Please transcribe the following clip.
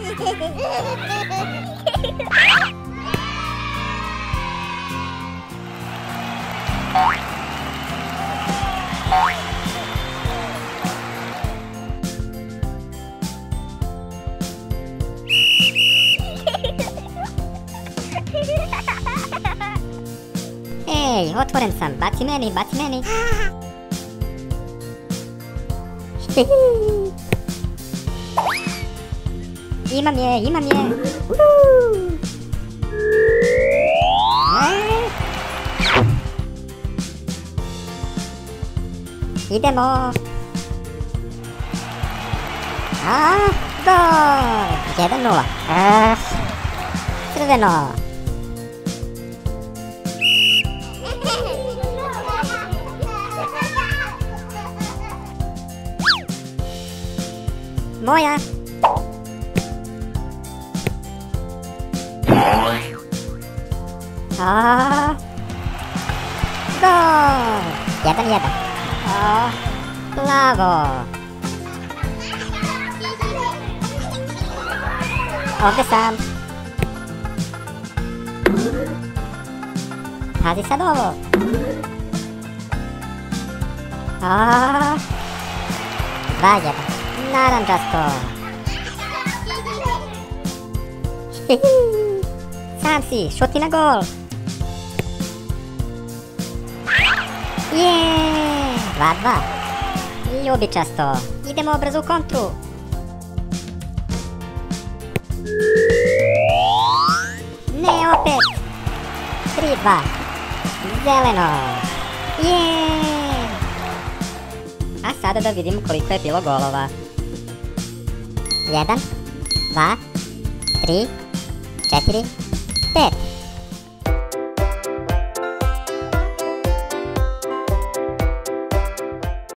Ej, otvoren sam, baci meni, baci meni. Imam je, imam je. Idemo. Gol! 1:0. Crveno. Moja. Gol! 1:1. Plavo. Ovdje sam. Pazi sad ovo. Valjda. Narančasto. Sam si, šuti na gol. Jeee, 2:2. Ljubičasto. Idemo brzo u kontru. Ne, opet. 3:2. Zeleno. Jeee. A sada da vidimo koliko je bilo golova. 1, 2, 3, 4, 5.